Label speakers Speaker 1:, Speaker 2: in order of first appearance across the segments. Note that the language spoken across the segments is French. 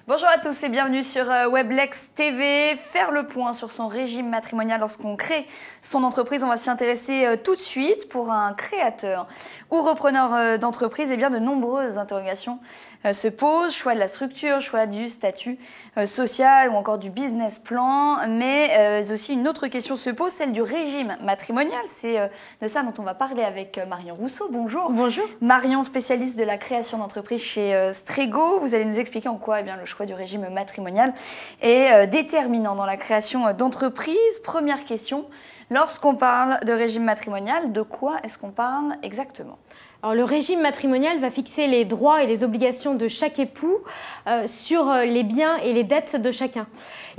Speaker 1: Bonjour à tous et bienvenue sur Weblex TV. Faire le point sur son régime matrimonial lorsqu'on crée son entreprise. On va s'y intéresser tout de suite. Pour un créateur ou repreneur d'entreprise, eh bien de nombreuses interrogations se posent. Choix de la structure, choix du statut social ou encore du business plan. Mais aussi une autre question se pose, celle du régime matrimonial. C'est de ça dont on va parler avec Marion Rousseau. Bonjour.
Speaker 2: Bonjour.
Speaker 1: Marion, spécialiste de la création d'entreprise chez Strego. Vous allez nous expliquer en quoi le choix du régime matrimonial est déterminant dans la création d'entreprise. Première question, lorsqu'on parle de régime matrimonial, de quoi est-ce qu'on parle exactement ?
Speaker 2: Alors, le régime matrimonial va fixer les droits et les obligations de chaque époux sur les biens et les dettes de chacun.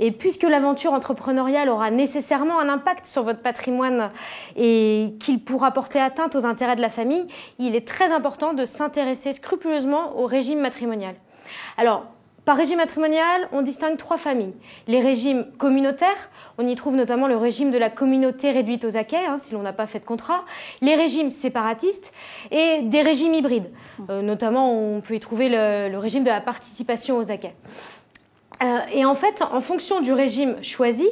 Speaker 2: Et puisque l'aventure entrepreneuriale aura nécessairement un impact sur votre patrimoine et qu'il pourra porter atteinte aux intérêts de la famille, il est très important de s'intéresser scrupuleusement au régime matrimonial. Alors, par régime matrimonial, on distingue 3 familles. Les régimes communautaires, on y trouve notamment le régime de la communauté réduite aux acquêts, si l'on n'a pas fait de contrat, les régimes séparatistes et des régimes hybrides. Notamment, on peut y trouver le régime de la participation aux acquêts. Et en fait, en fonction du régime choisi,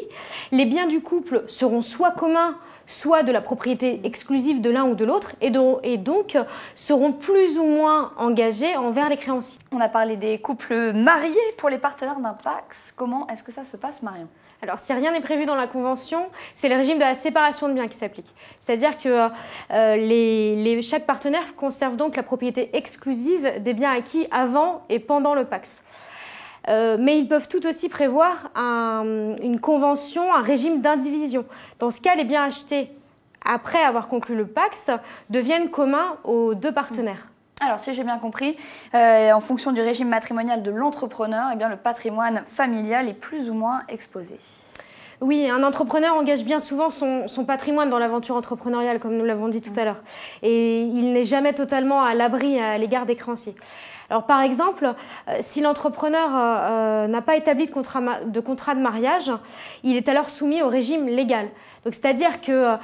Speaker 2: les biens du couple seront soit communs, soit de la propriété exclusive de l'un ou de l'autre, et donc seront plus ou moins engagés envers les créanciers.
Speaker 1: On a parlé des couples mariés pour les partenaires d'un Pacs. Comment est-ce que ça se passe, Marion ?
Speaker 2: Alors, si rien n'est prévu dans la convention, c'est le régime de la séparation de biens qui s'applique. C'est-à-dire que chaque partenaire conserve donc la propriété exclusive des biens acquis avant et pendant le Pacs. Mais ils peuvent tout aussi prévoir une convention, un régime d'indivision. Dans ce cas, les biens achetés après avoir conclu le Pacs deviennent communs aux 2 partenaires.
Speaker 1: Alors, si j'ai bien compris, en fonction du régime matrimonial de l'entrepreneur, eh bien, le patrimoine familial est plus ou moins exposé.
Speaker 2: Oui, un entrepreneur engage bien souvent son patrimoine dans l'aventure entrepreneuriale, comme nous l'avons dit tout à l'heure. Et il n'est jamais totalement à l'abri à l'égard des créanciers. Alors, par exemple, si l'entrepreneur n'a pas établi de contrat de mariage, il est alors soumis au régime légal. Donc, c'est-à-dire que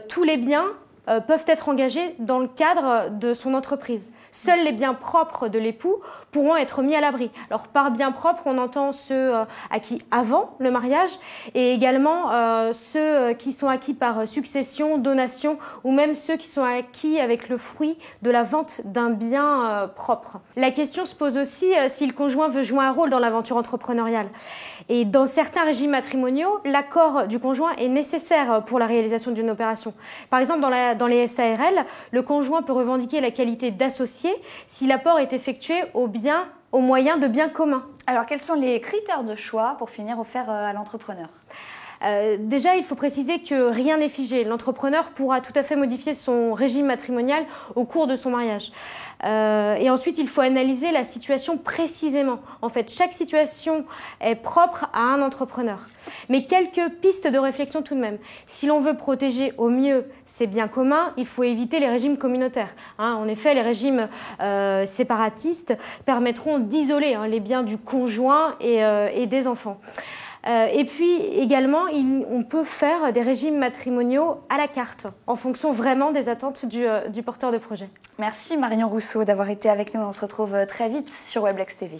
Speaker 2: tous les biens peuvent être engagés dans le cadre de son entreprise. Seuls les biens propres de l'époux pourront être mis à l'abri. Alors, par biens propres, on entend ceux acquis avant le mariage et également ceux qui sont acquis par succession, donation ou même ceux qui sont acquis avec le fruit de la vente d'un bien propre. La question se pose aussi si le conjoint veut jouer un rôle dans l'aventure entrepreneuriale. Et dans certains régimes matrimoniaux, l'accord du conjoint est nécessaire pour la réalisation d'une opération. Par exemple, dans les SARL, le conjoint peut revendiquer la qualité d'associé si l'apport est effectué au moyen de biens communs.
Speaker 1: Alors, quels sont les critères de choix pour finir offerts à l'entrepreneur ?
Speaker 2: Déjà, il faut préciser que rien n'est figé. L'entrepreneur pourra tout à fait modifier son régime matrimonial au cours de son mariage. Et ensuite, il faut analyser la situation précisément. En fait, chaque situation est propre à un entrepreneur. Mais quelques pistes de réflexion tout de même. Si l'on veut protéger au mieux ses biens communs, il faut éviter les régimes communautaires. En effet, les régimes séparatistes permettront d'isoler les biens du conjoint et des enfants. Et puis également, on peut faire des régimes matrimoniaux à la carte, en fonction vraiment des attentes du porteur de projet.
Speaker 1: Merci Marion Rousseau d'avoir été avec nous. On se retrouve très vite sur Weblex TV.